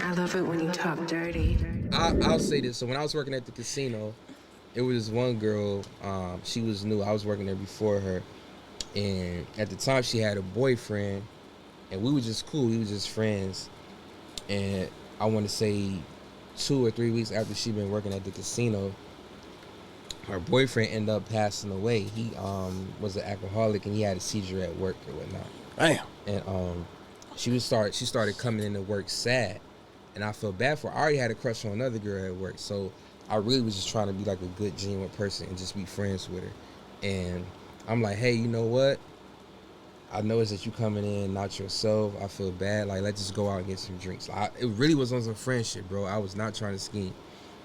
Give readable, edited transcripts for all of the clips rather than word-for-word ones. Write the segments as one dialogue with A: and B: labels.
A: I love it when you talk dirty.
B: I'll say this. So when I was working at the casino, it was one girl. She was new. I was working there before her, and at the time she had a boyfriend, and we were just cool. We were just friends. And I want to say 2 or 3 weeks after she been working at the casino, her boyfriend ended up passing away. He was an alcoholic and he had a seizure at work or whatnot.
C: Damn.
B: And she started coming into work sad, and I felt bad for her. I already had a crush on another girl at work, so I really was just trying to be like a good, genuine person and just be friends with her. And I'm like, hey, you know what? I noticed that you coming in not yourself. I feel bad. Like, let's just go out and get some drinks. It really was on some friendship, bro. I was not trying to scheme.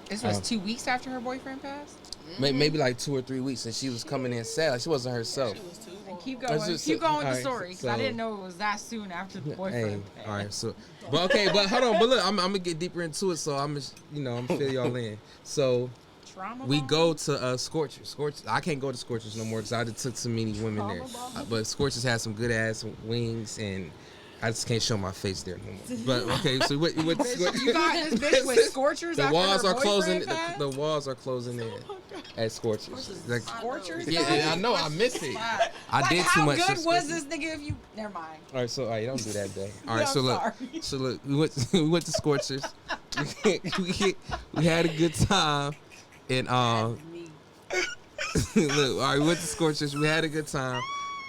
D: This was 2 weeks after her boyfriend passed?
B: Maybe like 2 or 3 weeks, and she was coming in sad. Like, she wasn't herself.
D: And keep going with the story, because I didn't know it was that soon after the boyfriend.
B: Hey, all right, so, but hold on, but look, I'm gonna get deeper into it, so I'm gonna fill y'all in. So we go to Scorchers. I can't go to Scorchers no more because I just took so many women there. But Scorchers had some good ass wings, and I just can't show my face there no more. But okay, so what you got
D: this bitch with Scorchers?
B: The walls are closing.
D: Passed?
B: The walls are closing in at Scorchers. Like,
D: Scorchers?
B: Yeah, I know. I miss it. I did too much.
D: How good was this nigga? If you never mind.
B: All right, so don't do that, Day. All right,
D: No,
B: so look, we went to Scorchers. we had a good time, and look, all right, we went to Scorchers. We had a good time.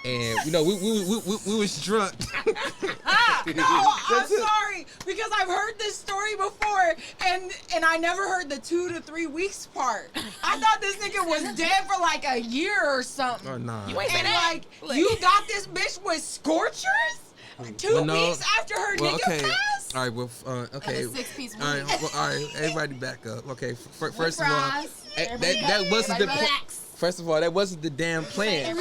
B: And we was drunk.
D: No, I'm sorry because I've heard this story before, and I never heard the 2 to 3 weeks part. I thought this nigga was dead for like a year or something.
B: Oh nah.
D: You ain't you got this bitch with Scorchers 2 weeks after her nigga passed.
B: All right, well, okay.
E: And a 6-piece
B: all right, everybody back up. Okay, first of all, that wasn't the point. First of all, that wasn't the damn plan.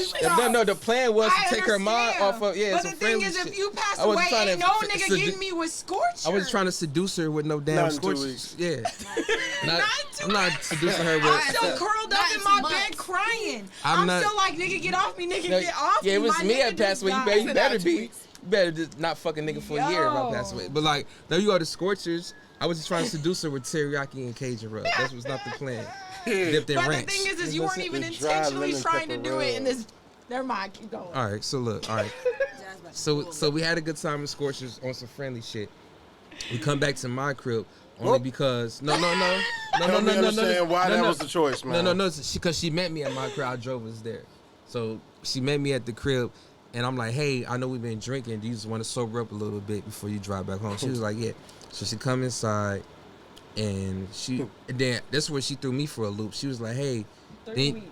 B: No, the plan was to take her mom off of
D: But the thing is, if you pass away, ain't no nigga getting me with Scorchers.
B: I wasn't trying to seduce her with no damn Scorchers. Yeah. I'm not seducing her with.
D: I'm still curled up in my bed crying. I'm still like, nigga, get off me, nigga, get off me.
B: Yeah, it was me that passed away. You better be. You better just not fuck a nigga for a year if I pass away. But like, now you go to Scorchers. I was just trying to seduce her with teriyaki and Cajun rub. That was not the plan. Dipped in ranch.
D: The thing is you weren't even intentionally trying to do it in this. Never mind, keep going.
B: All right, so look, all right. So we had a good time in Scorchers on some friendly shit. We come back to my crib only because no.
C: Understand why that was the choice, man.
B: No, because she met me at my crib. I drove us there, so she met me at the crib, and I'm like, hey, I know we've been drinking. Do you just want to sober up a little bit before you drive back home? She was like, yeah. So she come inside. And then that's where she threw me for a loop. She was like, "Hey,
D: 3 weeks,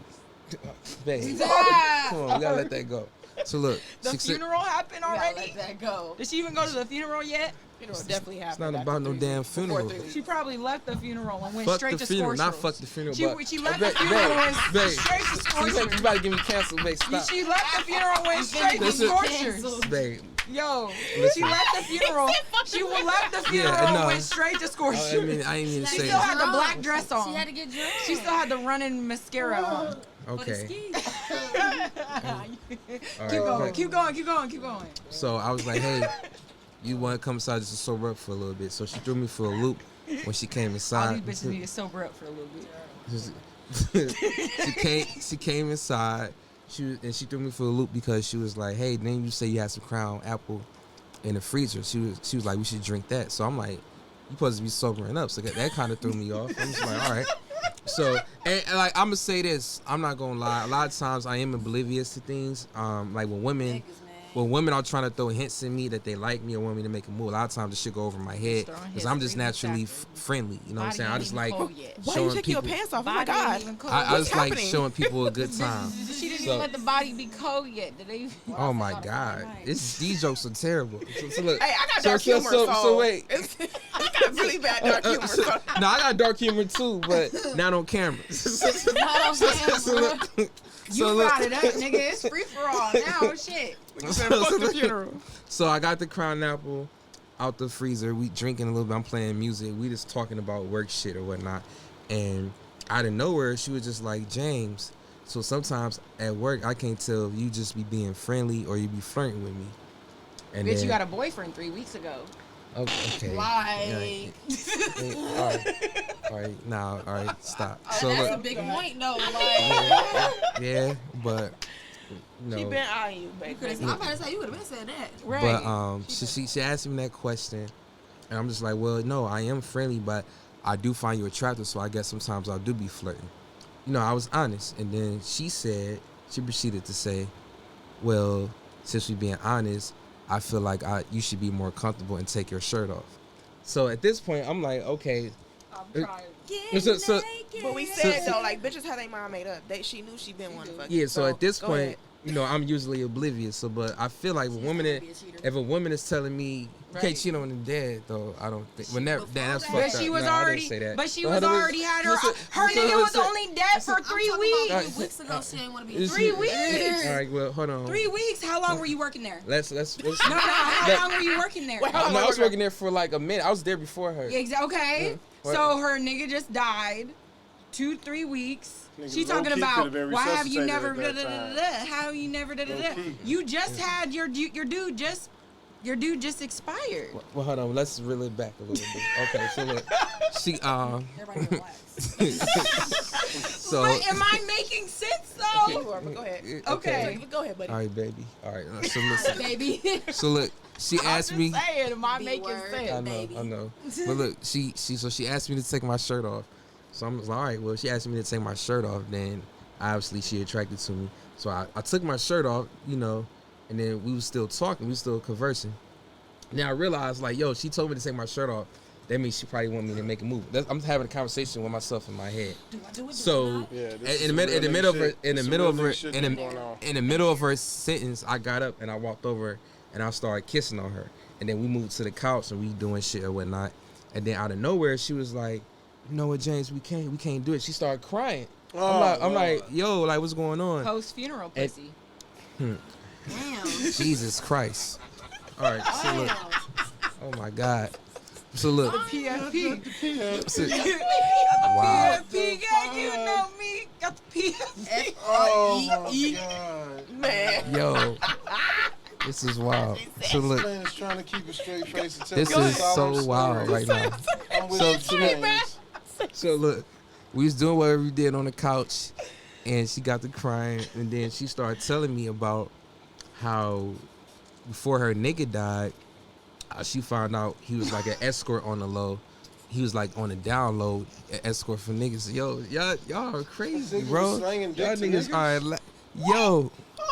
B: babe, come on, we gotta let that go." So look,
D: the funeral happened already.
E: Let that go.
D: Did she even go to the funeral yet? Funeral definitely happened.
B: It's not about no damn funeral.
D: She probably left the funeral and went
B: fuck
D: straight
B: the
D: to
B: funeral,
D: Scorchers.
B: not fuck the funeral.
D: She left the funeral and went straight to Scorchers.
B: You about to get me canceled, babe? Stop.
D: She left the funeral and went straight to Scorchers.
B: Babe.
D: Yo, she left the funeral. She left the funeral and went straight to Scorchers.
B: I didn't mean to say
D: She still had the black dress on.
E: She had to get dressed.
D: She still had the running mascara on.
B: Okay.
D: Keep going.
B: So I was like, hey, you want to come inside just to sober up for a little bit? So she threw me for a loop when she came inside.
D: All these bitches need to sober up for a little bit.
B: She came inside. She threw me for a loop because she was like, hey, then you say you had some Crown Apple in the freezer. She was like, we should drink that. So I'm like, you supposed to be sobering up. So that kind of threw me off. I'm just like, all right. So, and like, I'm going to say this. I'm not going to lie. A lot of times I am oblivious to things. Like when women are trying to throw hints at me that they like me or want me to make a move, a lot of times the shit go over my head because I'm just naturally friendly. You know what I'm saying? I just like
F: why you taking your pants off? Oh my God.
B: I just like showing people a good time.
D: She didn't even let the body be cold yet. Did they?
B: Oh my God. These jokes are terrible. So look.
F: Hey, I got dark humor.
B: So wait.
F: I got really bad dark humor.
B: No, I got dark humor too, but not on camera.
D: You brought it up, nigga. It's free for all now. Shit.
F: Fuck the funeral.
B: So I got the Crown Apple out the freezer. We drinking a little bit. I'm playing music. We just talking about work shit or whatnot. And out of nowhere, she was just like, James. So sometimes at work, I can't tell if you just be being friendly or you be flirting with me. And
D: Bitch,
B: then,
D: you got a boyfriend 3 weeks ago.
B: Okay.
D: Like,
B: All right. Now, all right. Stop.
E: Oh,
B: So
E: that's a
B: look.
E: big point, though. Like,
B: Yeah, but no.
F: She been eyeing you, baby.
E: I'm about to say you would have been said that.
B: But she asked me that question, and I'm just like, well, no, I am friendly, but I do find you attractive, so I guess sometimes I do be flirting. You know, I was honest, and then she proceeded to say, well, since we being honest, I feel like you should be more comfortable and take your shirt off. So at this point, I'm like, okay.
D: I'm trying.
F: But we said though, like bitches had their mind made up. She knew she been one fucking.
B: Yeah, so at this
F: go
B: point,
F: ahead.
B: you know, I'm usually oblivious. So, but I feel like if a woman is telling me you can't cheat on the dad, though, I don't think. That's fucked up.
D: But she was
B: No, I didn't
D: already.
B: say that.
D: But she
B: So
D: was
B: hold on,
D: already had her.
B: listen,
D: Her
B: listen,
D: nigga was
B: listen.
D: only dead for 3 weeks.
E: Weeks ago, she ain't want to be.
B: Listen,
D: 3 weeks.
B: All right, well, hold on.
D: 3 weeks. How long were you working there?
B: Let's
D: No. How long were you working there?
B: I was working there for like a minute. I was there before her.
D: Okay. So her nigga just died. 2-3 weeks.
C: Nigga,
D: She
C: low-key
D: talking about
C: could've been
D: why have you
C: resuscitated
D: never
C: at that time.
D: how you never
C: Low-key.
D: you just had your dude just expired.
B: Well, hold on. Let's reel it back a little bit. Okay, so look, she
E: Everybody relax.
B: so.
D: But am I making sense though?
F: You are, but go ahead.
D: Okay.
F: Go ahead, buddy.
B: All right, baby. All right. So listen.
D: Baby.
B: So look, she asked me.
D: Saying, am I making
E: word.
D: sense?
B: I know. But look, she asked me to take my shirt off. So I'm like, all right, well, she asked me to take my shirt off, then obviously she attracted to me. So I took my shirt off, you know, and then we was still talking, we was still conversing. Now I realized, like, yo, she told me to take my shirt off. That means she probably want me to make a move. I'm having a conversation with myself in my head.
E: Do I do it?
B: So in the middle of her sentence, I got up and I walked over and I started kissing on her. And then we moved to the couch and we doing shit or whatnot. And then out of nowhere, she was like, "You know what, James? We can't do it." She started crying. I'm like, yo, like, what's going on?
D: Post funeral pussy.
E: Damn.
B: Jesus Christ! All right, so look. Oh my God. So look.
D: PFP.
B: Wow.
D: PFP, gang, you know me. Got the PFP.
C: Oh my God.
F: Man.
B: Yo. This is wild. So look.
C: This man is trying to keep a straight face and tell
B: This
C: me
B: is
C: a solemn
B: so wild
C: story.
B: right now.
C: I'm with
B: So-
C: you, James.
B: So look, we was doing whatever we did on the couch, and she got to crying, and then she started telling me about how before her nigga died, she found out he was like an escort on the low. He was like on the down low, an escort for niggas. Yo, y'all are crazy,
C: Nigga
B: bro.
C: was slanging dick
B: Y'all
C: to
B: niggas
C: niggas?
B: are yo.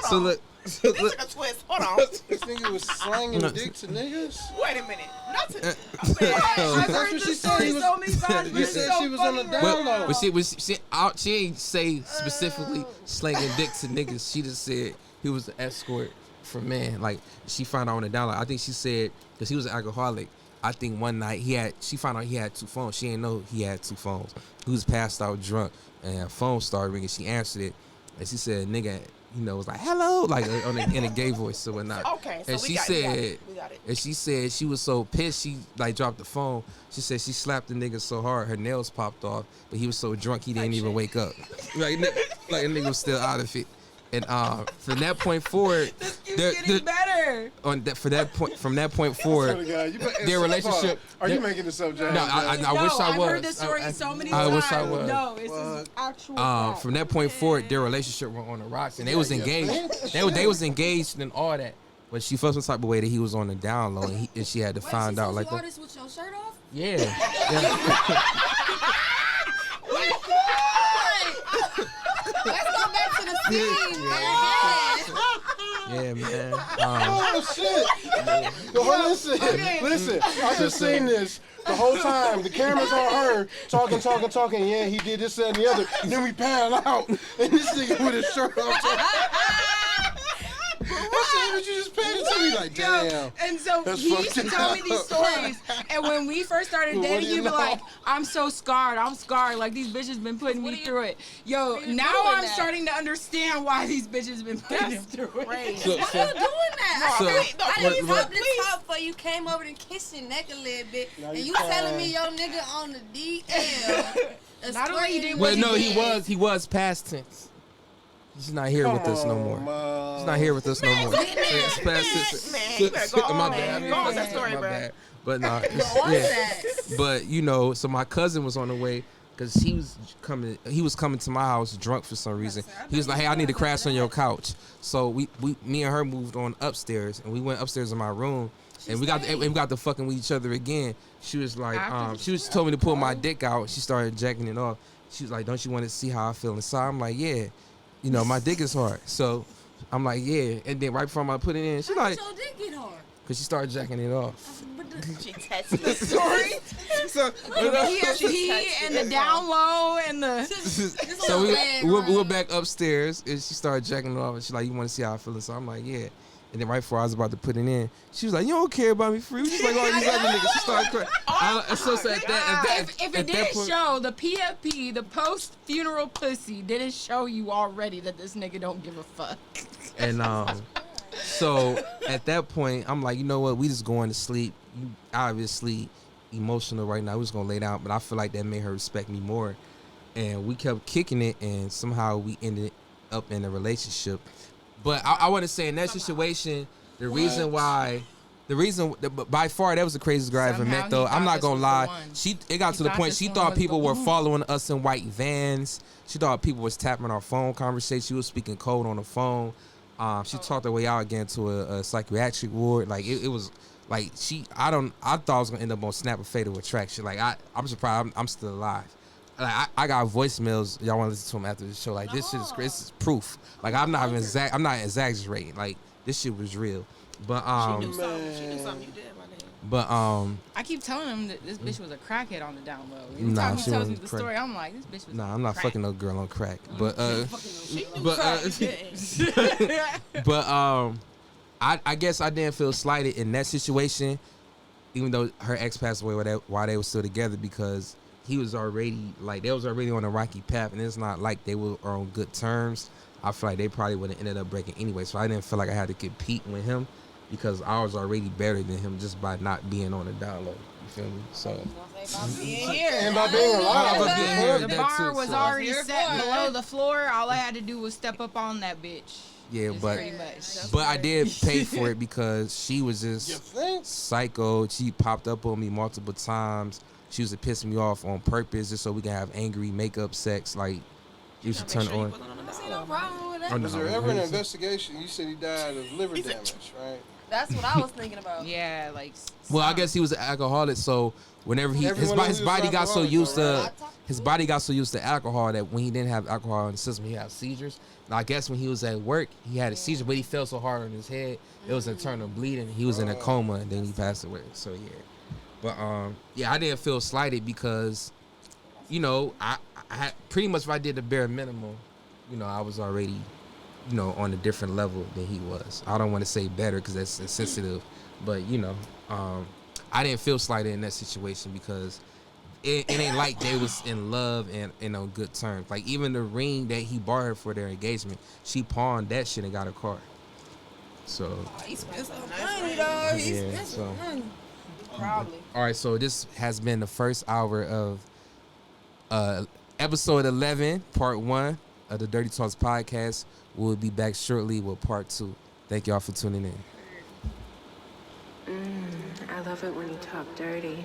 B: So look. So
F: This
B: look.
F: took a twist. Hold on.
C: This nigga was slanging dick to niggas.
F: Wait a minute. Not to.
D: I've
C: That's
D: heard
C: what she
D: this
C: said.
D: story
C: He was-
D: so many times, but
C: You
D: it's
C: said
D: so
C: she was on
D: funny,
C: the
D: right?
C: down low.
B: But she ain't say specifically slanging dick to niggas. She just said he was an escort for men. Like, she found out on the down low. I think she said because he was an alcoholic. I think one night she found out he had 2 phones. She didn't know he had 2 phones. He was passed out drunk, and her phone started ringing. She answered it, and she said, "Nigga," you know, was like, "Hello," like in a gay voice or whatnot.
F: Okay, so
B: And
F: we
B: she
F: got
B: said,
F: it. We got it.
B: and she said she was so pissed she like dropped the phone. She said she slapped the nigga so hard her nails popped off, but he was so drunk he didn't even wake up. Like a nigga was still out of it. And from that point forward,
D: This keeps getting better.
B: from that point forward, their relationship.
C: Are you making this up, James?
B: No, I
D: No,
B: wish I
D: I've
B: was.
D: heard this story so many
B: I
D: times.
B: wish I was.
D: No, it's just actual fact.
B: From that point forward, their relationship went on the rocks, and they was engaged. They was engaged and all that. But she felt some type of way that he was on the down low, and she had to find out like
E: You
B: that.
E: artist with your shirt off?
B: Yeah.
E: Let's go back to the scene, man.
B: Yeah, man.
C: Oh shit! Listen. I just seen this the whole time. The camera's on her talking. Yeah, he did this, that, and the other. And then we pan out, and this nigga with his shirt off. I said, but you just paid it to me like, damn.
D: And so
C: That's
D: he used to
C: fucked
D: tell me
C: up.
D: these stories. And when we first started
C: What do
D: dating,
C: you
D: he'd be
C: know?
D: like, I'm scarred. Like, these bitches been putting me through it. Yo, now I'm starting to understand why these bitches been putting him through it.
F: Crazy.
E: Why you doing that?
B: So-
E: I didn't
B: what-
E: stop the top for you came over and kissed your neck a little bit.
C: Now
E: And
C: you
E: you telling me
C: crying.
E: your nigga on the DL.
D: Not only he did
B: Well,
D: what
B: no,
D: did.
B: he was past tense. He's not here with us no more. He's not here with us no more. It's past tense.
F: Man, you better go
B: My
F: on,
B: bad.
F: man. Go on with that story,
B: My
F: bro.
B: bad. But no,
E: What was that?
B: But so my cousin was on the way because he was coming to my house drunk for some reason. He was like, "Hey, I need to crash on your couch." So me and her moved on upstairs, and we went upstairs in my room, and we got to fucking with each other again. She was like, she told me to pull my dick out. She started jacking it off. She was like, "Don't you want to see how I feel inside?" I'm like, "Yeah, my dick is hard." So I'm like, "Yeah," and then right before I put it in, she's like,
E: Your dick get hard.
B: because she started jacking it off.
F: She tested the story.
B: So,
D: PFP and the down low and the.
B: so we're back upstairs, and she started jacking it off, and she's like, "You want to see how I feel?" So I'm like, "Yeah." And then right before I was about to put it in, she was like, "You don't care about me, free." Just like all these other niggas. She started crying.
D: If it didn't show the PFP, the post funeral pussy didn't show you already that this nigga don't give a fuck.
B: And so at that point, I'm like, you know what? We just going to sleep. You obviously emotional right now. We just gonna lay down, but I feel like that made her respect me more. And we kept kicking it, and somehow we ended up in a relationship. But I want to say in that situation, the reason by far that was the craziest girl I ever met. Though I'm not gonna lie, it got to the point she thought people were following us in white vans. She thought people was tapping our phone conversation. She was speaking code on the phone. She talked her way out again to a psychiatric ward. Like it was like I thought I was gonna end up on Snap or Fatal Attraction. Like I'm surprised I'm still alive. Like I got voicemails. Y'all want to listen to them after the show? Like this shit is this is proof. Like I'm not exaggerating. Like this shit was real. But
F: She knew something you did, my nigga.
B: But
D: I keep telling him that this bitch was a crackhead on the down low. Every
B: Nah,
D: time he
B: she
D: tells me
B: wasn't
D: the
B: crack.
D: story, I'm like, this bitch was.
B: nah, I'm not
D: crack.
B: fucking no girl on crack. But
F: But
B: I guess I didn't feel slighted in that situation, even though her ex passed away while they were still together, because he was already they was already on a rocky path, and it's not like they were on good terms. I feel like they probably would have ended up breaking anyway. So I didn't feel like I had to compete with him because I was already better than him just by not being on the down low. You feel me? So
C: And by being alive,
B: by being here,
D: The
B: that
D: bar
B: too,
D: was
B: so.
D: already set below the floor. All I had to do was step up on that bitch.
B: Yeah,
D: Just
B: but
D: pretty much.
B: I did pay for it because she was
C: you
B: just
C: think?
B: psycho. She popped up on me multiple times. She used to piss me off on purpose just so we can have angry makeup sex. Like, you should turn it on.
E: See no problem with that.
B: Oh, no.
C: Was there ever an investigation? You said he died of liver damage, right?
E: That's what I was thinking about.
D: Yeah, like.
B: Well, I guess he was an alcoholic, so whenever his
C: Everyone
B: body
C: was
B: got so
C: alcoholic,
B: used
C: though,
B: to
C: right?
B: his body got so used to alcohol that when he didn't have alcohol in the system, he had seizures. Now, I guess when he was at work, he had a seizure, but he fell so hard on his head, it was internal bleeding. He was in a coma, and then he passed away. So yeah, but I didn't feel slighted because, I had pretty much if I did the bare minimum, I was already, on a different level than he was. I don't want to say better because that's insensitive, but I didn't feel slighted in that situation because it ain't like they was in love and on good terms. Like even the ring that he bought her for their engagement, she pawned that shit and got a car. So
E: He spent some money, dog. He
B: yeah,
E: spent
B: so
E: some money. Probably.
B: all right. So this has been the first hour of episode 11, part 1 of the Dirty Talks podcast. We'll be back shortly with part 2. Thank y'all for tuning in.
A: I love it when you talk dirty.